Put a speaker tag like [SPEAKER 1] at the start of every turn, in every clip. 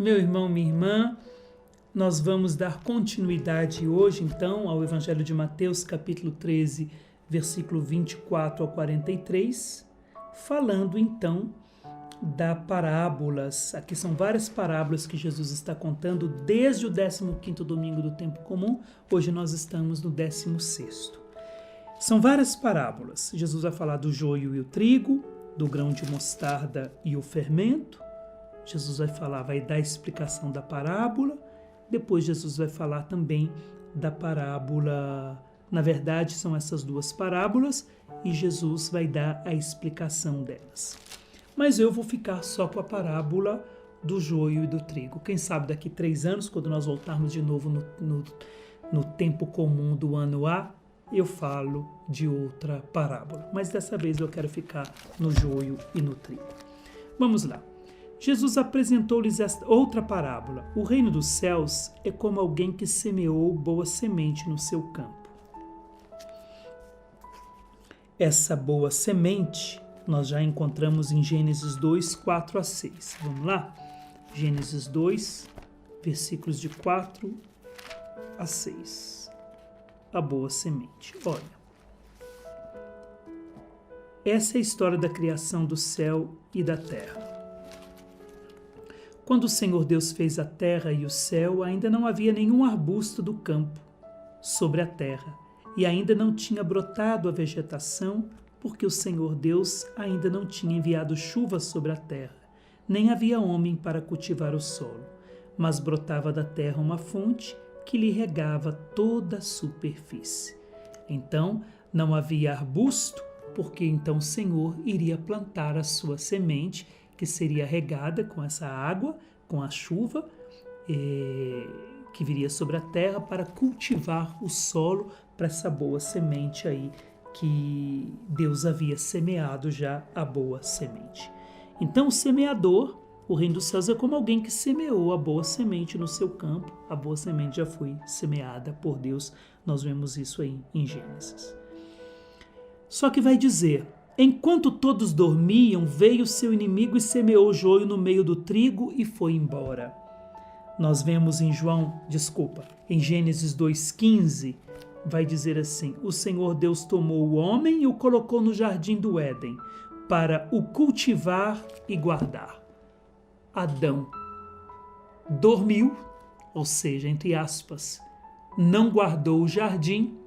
[SPEAKER 1] Meu irmão, minha irmã, nós vamos dar continuidade hoje, então, ao Evangelho de Mateus, capítulo 13, versículo 24 ao 43, falando, então, da parábolas. Aqui são várias parábolas que Jesus está contando desde o 15º domingo do tempo comum. Hoje nós estamos no 16º. São várias parábolas. Jesus vai falar do joio e o trigo, do grão de mostarda e o fermento. Jesus vai dar a explicação da parábola. Depois Jesus vai falar também da parábola. Na verdade, são essas duas parábolas e Jesus vai dar a explicação delas. Mas eu vou ficar só com a parábola do joio e do trigo. Quem sabe daqui 3 anos, quando nós voltarmos de novo no tempo comum do ano A, eu falo de outra parábola. Mas dessa vez eu quero ficar no joio e no trigo. Vamos lá. Jesus apresentou-lhes outra parábola. O reino dos céus é como alguém que semeou boa semente no seu campo. Essa boa semente nós já encontramos em Gênesis 2, 4 a 6. Vamos lá? Gênesis 2, versículos de 4 a 6. A boa semente. Olha, essa é a história da criação do céu e da terra. Quando o Senhor Deus fez a terra e o céu, ainda não havia nenhum arbusto do campo sobre a terra, e ainda não tinha brotado a vegetação, porque o Senhor Deus ainda não tinha enviado chuva sobre a terra, nem havia homem para cultivar o solo, mas brotava da terra uma fonte que lhe regava toda a superfície. Então não havia arbusto, porque então o Senhor iria plantar a sua semente, que seria regada com essa água, com a chuva, que viria sobre a terra para cultivar o solo para essa boa semente aí, que Deus havia semeado já a boa semente. Então o semeador, o reino dos céus é como alguém que semeou a boa semente no seu campo. A boa semente já foi semeada por Deus. Nós vemos isso aí em Gênesis. Só que vai dizer: enquanto todos dormiam, veio seu inimigo e semeou o joio no meio do trigo e foi embora. Nós vemos em Gênesis 2,15, vai dizer assim: o Senhor Deus tomou o homem e o colocou no jardim do Éden, para o cultivar e guardar. Adão dormiu, ou seja, entre aspas, não guardou o jardim,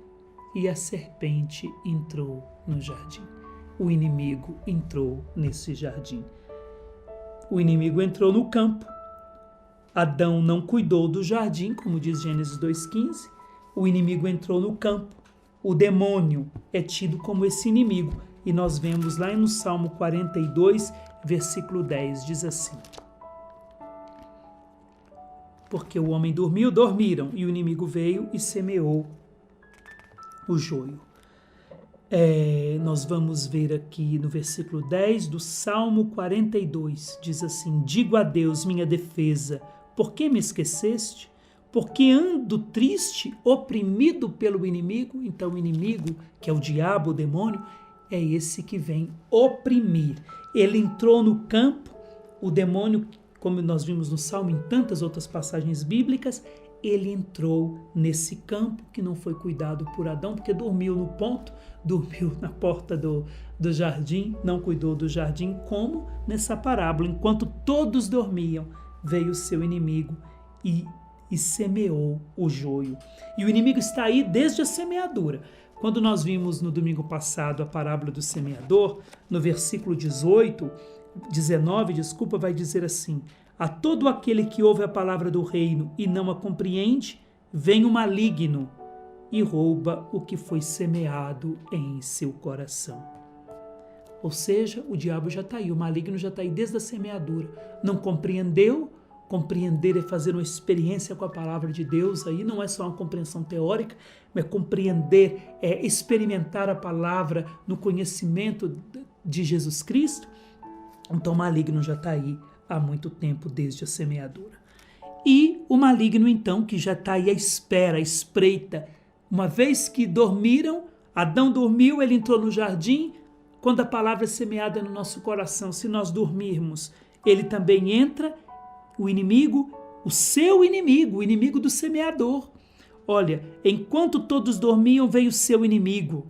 [SPEAKER 1] e a serpente entrou no jardim. O inimigo entrou nesse jardim. O inimigo entrou no campo. Adão não cuidou do jardim, como diz Gênesis 2,15. O inimigo entrou no campo. O demônio é tido como esse inimigo. E nós vemos lá no Salmo 42, versículo 10, diz assim: porque o homem dormiram, e o inimigo veio e semeou o joio. Nós vamos ver aqui no versículo 10 do Salmo 42, diz assim: digo a Deus, minha defesa, por que me esqueceste? Porque ando triste, oprimido pelo inimigo. Então o inimigo, que é o diabo, o demônio, é esse que vem oprimir. Ele entrou no campo, o demônio, como nós vimos no Salmo, em tantas outras passagens bíblicas, ele entrou nesse campo que não foi cuidado por Adão, porque dormiu no ponto, dormiu na porta do jardim, não cuidou do jardim, como nessa parábola. Enquanto todos dormiam, veio o seu inimigo e semeou o joio. E o inimigo está aí desde a semeadura. Quando nós vimos no domingo passado a parábola do semeador, no versículo 19, vai dizer assim: a todo aquele que ouve a palavra do reino e não a compreende, vem o maligno e rouba o que foi semeado em seu coração. Ou seja, o diabo já está aí, o maligno já está aí desde a semeadura. Não compreendeu? Compreender é fazer uma experiência com a palavra de Deus, aí não é só uma compreensão teórica, mas compreender é experimentar a palavra no conhecimento de Jesus Cristo. Então o maligno já está aí há muito tempo, desde a semeadura. E o maligno, então, que já está aí à espera, à espreita, uma vez que dormiram, Adão dormiu, ele entrou no jardim. Quando a palavra é semeada no nosso coração, se nós dormirmos, ele também entra o inimigo, o seu inimigo, o inimigo do semeador. Olha, enquanto todos dormiam, veio o seu inimigo.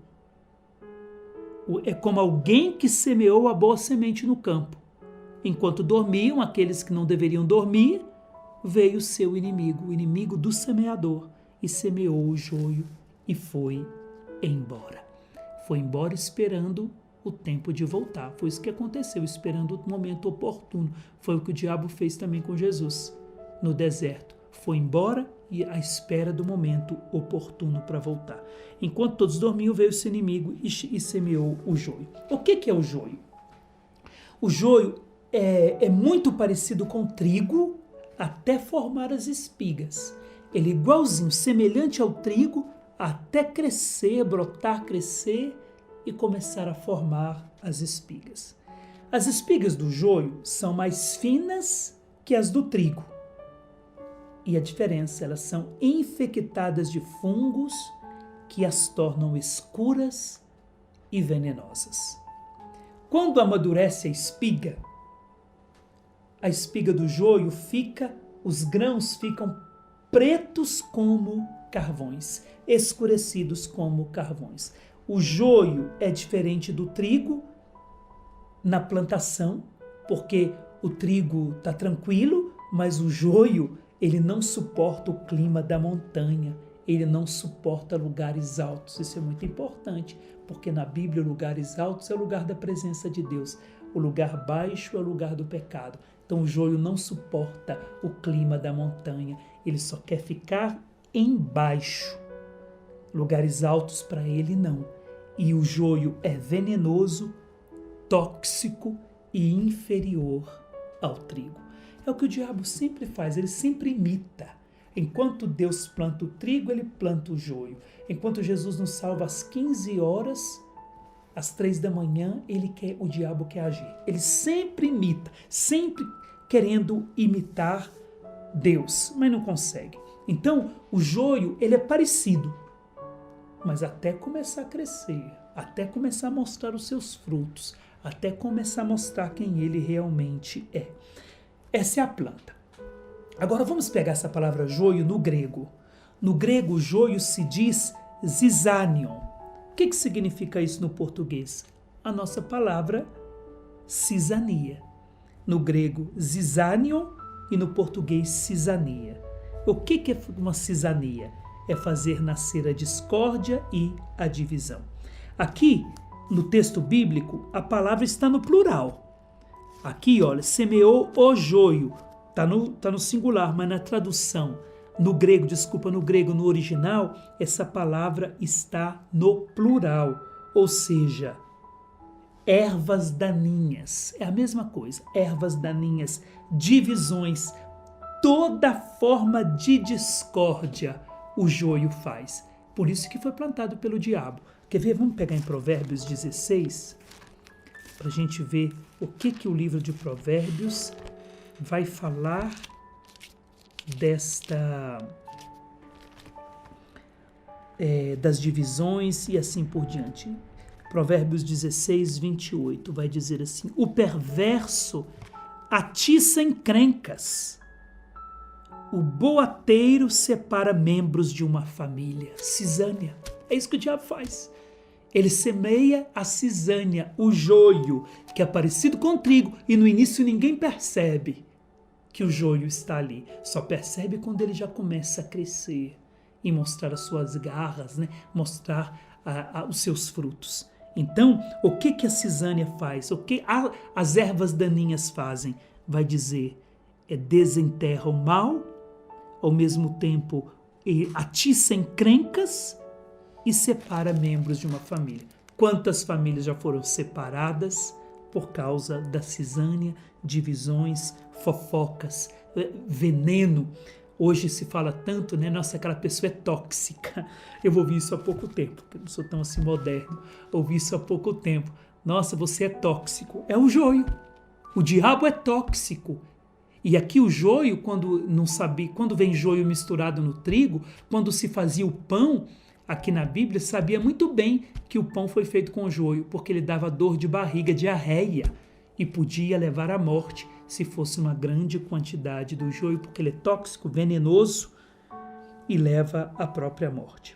[SPEAKER 1] É como alguém que semeou a boa semente no campo. Enquanto dormiam, aqueles que não deveriam dormir, veio o seu inimigo, o inimigo do semeador, e semeou o joio e foi embora. Foi embora esperando o tempo de voltar. Foi isso que aconteceu, esperando o momento oportuno. Foi o que o diabo fez também com Jesus no deserto. Foi embora e à espera do momento oportuno para voltar. Enquanto todos dormiam, veio o seu inimigo e semeou o joio. O que é o joio? O joio é muito parecido com o trigo até formar as espigas. Ele é igualzinho, semelhante ao trigo, até crescer, brotar, crescer e começar a formar as espigas. As espigas do joio são mais finas que as do trigo. E a diferença, elas são infectadas de fungos que as tornam escuras e venenosas. Quando amadurece a espiga do joio os grãos ficam pretos como carvões, escurecidos como carvões. O joio é diferente do trigo na plantação, porque o trigo está tranquilo, mas o joio, ele não suporta o clima da montanha, ele não suporta lugares altos. Isso é muito importante, porque na Bíblia lugares altos é o lugar da presença de Deus, o lugar baixo é o lugar do pecado. Então o joio não suporta o clima da montanha, ele só quer ficar embaixo. Lugares altos para ele não. E o joio é venenoso, tóxico e inferior ao trigo. É o que o diabo sempre faz, ele sempre imita. Enquanto Deus planta o trigo, ele planta o joio. Enquanto Jesus nos salva às 15 horas, às 3 da manhã, o diabo quer agir. Ele sempre imita, sempre querendo imitar Deus, mas não consegue. Então, o joio, ele é parecido, mas até começar a crescer, até começar a mostrar os seus frutos, até começar a mostrar quem ele realmente é. Essa é a planta. Agora vamos pegar essa palavra joio no grego. No grego, joio se diz zizanion. O que significa isso no português? A nossa palavra cisania. No grego, zizanion, e no português, cisania. O que é uma cisania? É fazer nascer a discórdia e a divisão. Aqui, no texto bíblico, a palavra está no plural. Aqui, olha, semeou o joio. Está no singular, mas na tradução, no grego, no original, essa palavra está no plural. Ou seja, ervas daninhas. É a mesma coisa. Ervas daninhas, divisões, toda forma de discórdia o joio faz. Por isso que foi plantado pelo diabo. Quer ver? Vamos pegar em Provérbios 16, para a gente ver o que o livro de Provérbios vai falar das divisões e assim por diante. Provérbios 16, 28 vai dizer assim: o perverso atiça encrencas, o boateiro separa membros de uma família. Cisânia. É isso que o diabo faz. Ele semeia a cisânia, o joio, que é parecido com o trigo, e no início ninguém percebe que o joio está ali. Só percebe quando ele já começa a crescer e mostrar as suas garras, né? Mostrar os seus frutos. Então, o que a cisânia faz? O que as ervas daninhas fazem? Vai dizer, desenterra o mal, ao mesmo tempo atiça encrencas e separa membros de uma família. Quantas famílias já foram separadas por causa da cisânia, divisões, fofocas, veneno? Hoje se fala tanto, né? Nossa, aquela pessoa é tóxica. Eu ouvi isso há pouco tempo, porque eu não sou tão assim moderno. Ouvi isso há pouco tempo. Nossa, você é tóxico. É o joio. O diabo é tóxico. E aqui o joio, quando vem joio misturado no trigo, quando se fazia o pão, aqui na Bíblia, sabia muito bem que o pão foi feito com joio, porque ele dava dor de barriga, diarreia. e podia levar à morte se fosse uma grande quantidade do joio, porque ele é tóxico, venenoso e leva à própria morte.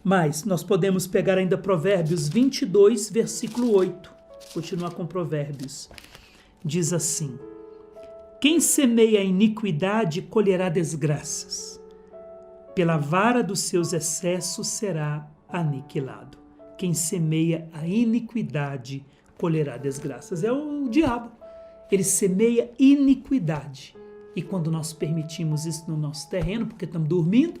[SPEAKER 1] Mas nós podemos pegar ainda Provérbios 22, versículo 8. Continuar com Provérbios. Diz assim: quem semeia a iniquidade colherá desgraças. Pela vara dos seus excessos será aniquilado. Quem semeia a iniquidade colherá desgraças. É o diabo. Ele semeia iniquidade. E quando nós permitimos isso no nosso terreno, porque estamos dormindo,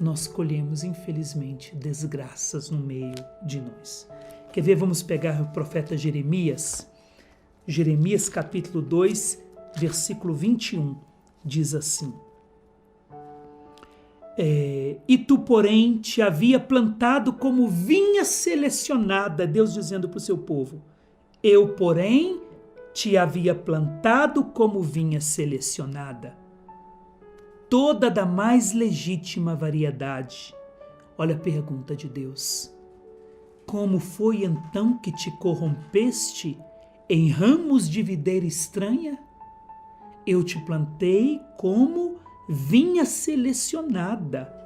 [SPEAKER 1] nós colhemos, infelizmente, desgraças no meio de nós. Quer ver? Vamos pegar o profeta Jeremias. Jeremias capítulo 2, versículo 21, diz assim: e tu, porém, te havia plantado como vinha selecionada, Deus dizendo para o seu povo, eu, porém, te havia plantado como vinha selecionada, toda da mais legítima variedade. Olha a pergunta de Deus. Como foi então que te corrompeste em ramos de videira estranha? Eu te plantei como vinha selecionada.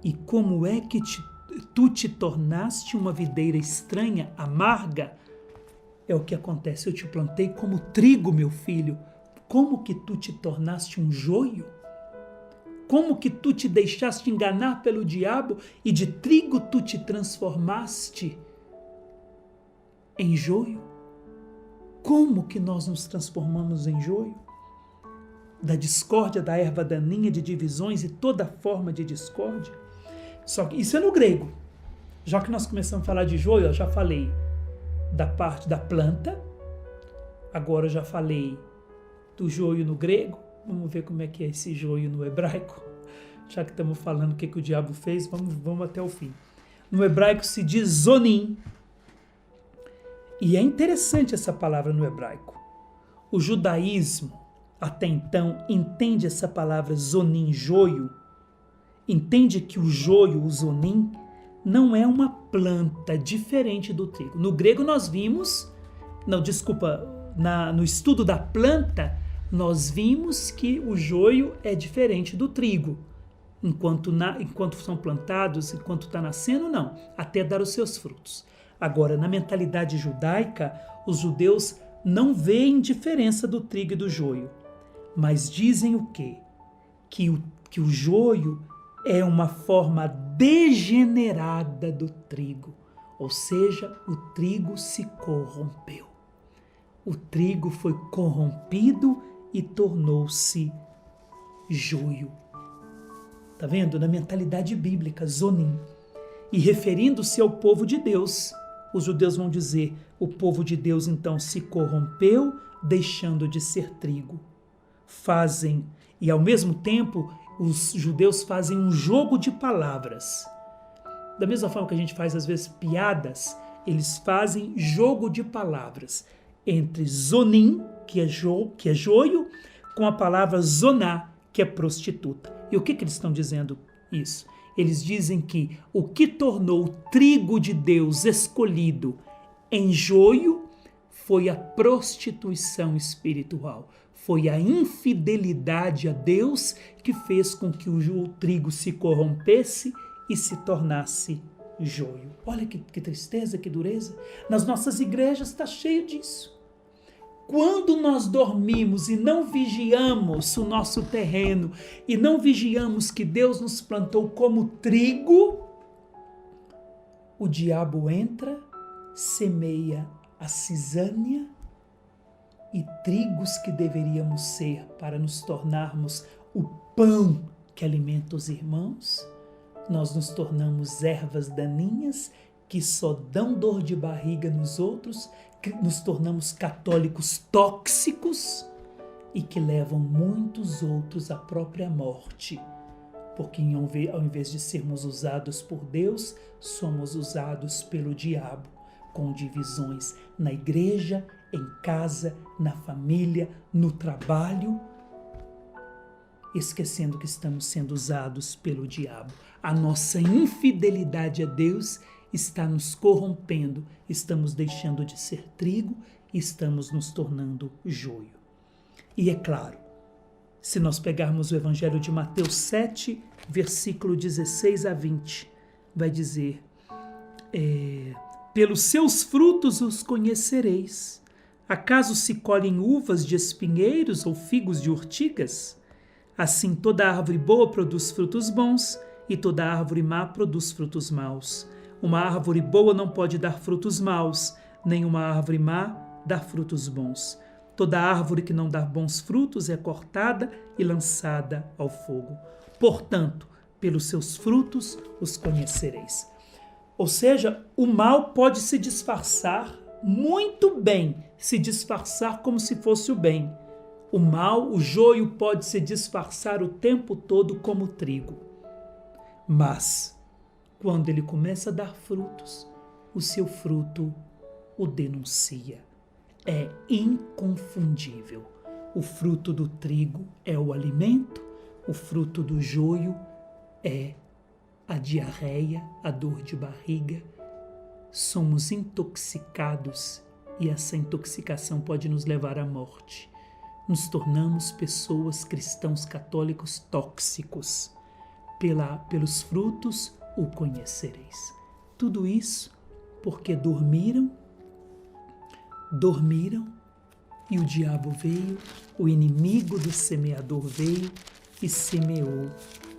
[SPEAKER 1] E como é que tu te tornaste uma videira estranha, amarga? É o que acontece. Eu te plantei como trigo, meu filho. Como que tu te tornaste um joio? Como que tu te deixaste enganar pelo diabo e de trigo tu te transformaste em joio? Como que nós nos transformamos em joio? Da discórdia, da erva daninha, de divisões e toda forma de discórdia. Só que isso é no grego. Já que nós começamos a falar de joio, eu já falei da parte da planta, agora eu já falei do joio no grego. Vamos ver como é que é esse joio no hebraico. Já que estamos falando o que o diabo fez, vamos até o fim. No hebraico se diz zonim. E é interessante essa palavra no hebraico. O judaísmo, até então, entende essa palavra zonim, joio. Entende que o joio, o zonim, não é uma planta diferente do trigo. No grego nós vimos, no estudo da planta, nós vimos que o joio é diferente do trigo. Enquanto são plantados, enquanto está nascendo, não. Até dar os seus frutos. Agora, na mentalidade judaica, os judeus não veem diferença do trigo e do joio. Mas dizem o quê? Que o joio é uma forma degenerada do trigo. Ou seja, o trigo se corrompeu. O trigo foi corrompido e tornou-se joio. Tá vendo? Na mentalidade bíblica, zonim. E referindo-se ao povo de Deus, os judeus vão dizer, o povo de Deus então se corrompeu, deixando de ser trigo. E ao mesmo tempo, os judeus fazem um jogo de palavras. Da mesma forma que a gente faz às vezes piadas, eles fazem jogo de palavras entre zonim, que é joio, com a palavra zoná, que é prostituta. E o que eles estão dizendo isso? Eles dizem que o que tornou o trigo de Deus escolhido em joio foi a prostituição espiritual. Foi a infidelidade a Deus que fez com que o trigo se corrompesse e se tornasse joio. Olha que tristeza, que dureza. Nas nossas igrejas está cheio disso. Quando nós dormimos e não vigiamos o nosso terreno e não vigiamos que Deus nos plantou como trigo, o diabo entra, semeia a cisânia e trigos que deveríamos ser para nos tornarmos o pão que alimenta os irmãos, nós nos tornamos ervas daninhas que só dão dor de barriga nos outros, nos tornamos católicos tóxicos e que levam muitos outros à própria morte, porque ao invés de sermos usados por Deus, somos usados pelo diabo, com divisões na igreja, em casa, na família, no trabalho, esquecendo que estamos sendo usados pelo diabo. A nossa infidelidade a Deus está nos corrompendo, estamos deixando de ser trigo e estamos nos tornando joio. E é claro, se nós pegarmos o Evangelho de Mateus 7, versículo 16 a 20, vai dizer, pelos seus frutos os conhecereis. Acaso se colhem uvas de espinheiros ou figos de urtigas? Assim toda árvore boa produz frutos bons, e toda árvore má produz frutos maus. Uma árvore boa não pode dar frutos maus, nem uma árvore má dar frutos bons. Toda árvore que não dá bons frutos é cortada e lançada ao fogo. Portanto, pelos seus frutos os conhecereis. Ou seja, o mal pode se disfarçar muito bem, se disfarçar como se fosse o bem. O mal, o joio, pode se disfarçar o tempo todo como trigo. Mas, quando ele começa a dar frutos, o seu fruto o denuncia. É inconfundível. O fruto do trigo é o alimento, o fruto do joio é a diarreia, a dor de barriga. Somos intoxicados e essa intoxicação pode nos levar à morte. Nos tornamos pessoas, cristãos católicos tóxicos. Pelos frutos o conhecereis. Tudo isso porque dormiram e o diabo veio, o inimigo do semeador veio e semeou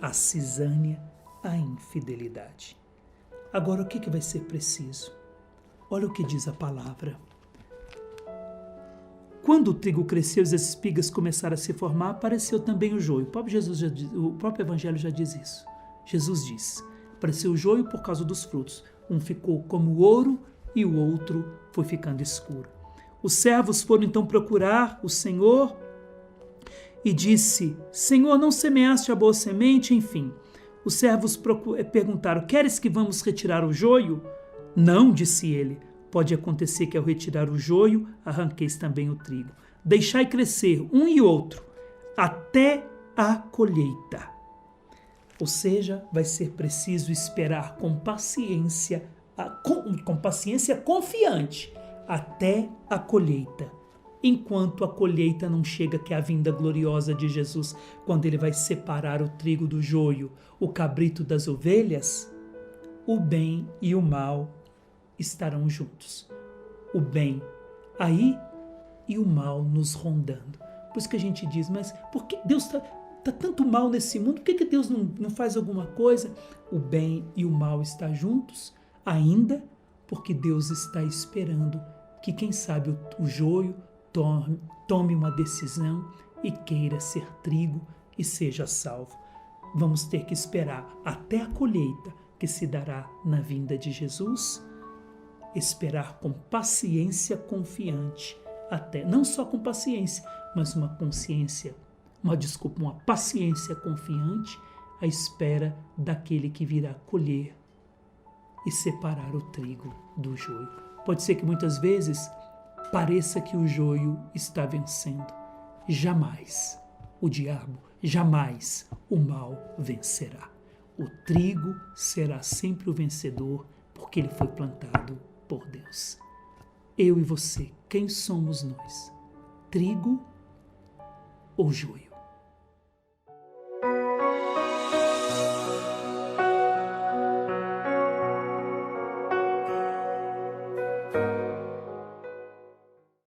[SPEAKER 1] a cisânia, a infidelidade. Agora, o que vai ser preciso? Olha o que diz a palavra. Quando o trigo cresceu e as espigas começaram a se formar, apareceu também o joio. O próprio Evangelho já diz isso. Jesus diz, apareceu o joio por causa dos frutos. Um ficou como ouro e o outro foi ficando escuro. Os servos foram então procurar o Senhor e disse, Senhor, não semeaste a boa semente? Enfim, os servos perguntaram, queres que vamos retirar o joio? Não, disse ele, pode acontecer que ao retirar o joio, arranqueis também o trigo. Deixai crescer um e outro, até a colheita. Ou seja, vai ser preciso esperar com paciência confiante, até a colheita. Enquanto a colheita não chega, que é a vinda gloriosa de Jesus, quando ele vai separar o trigo do joio, o cabrito das ovelhas, o bem e o mal estarão juntos. O bem aí e o mal nos rondando. Por isso que a gente diz, mas por que Deus está tanto mal nesse mundo? Por que Deus não faz alguma coisa? O bem e o mal estão juntos ainda porque Deus está esperando que, quem sabe, o joio tome uma decisão e queira ser trigo e seja salvo. Vamos ter que esperar até a colheita que se dará na vinda de Jesus, esperar com paciência confiante, até não só com paciência, mas uma paciência confiante à espera daquele que virá colher e separar o trigo do joio. Pode ser que muitas vezes pareça que o joio está vencendo. Jamais o diabo, jamais o mal vencerá. O trigo será sempre o vencedor, porque ele foi plantado por Deus. Eu e você, quem somos nós? Trigo ou joio?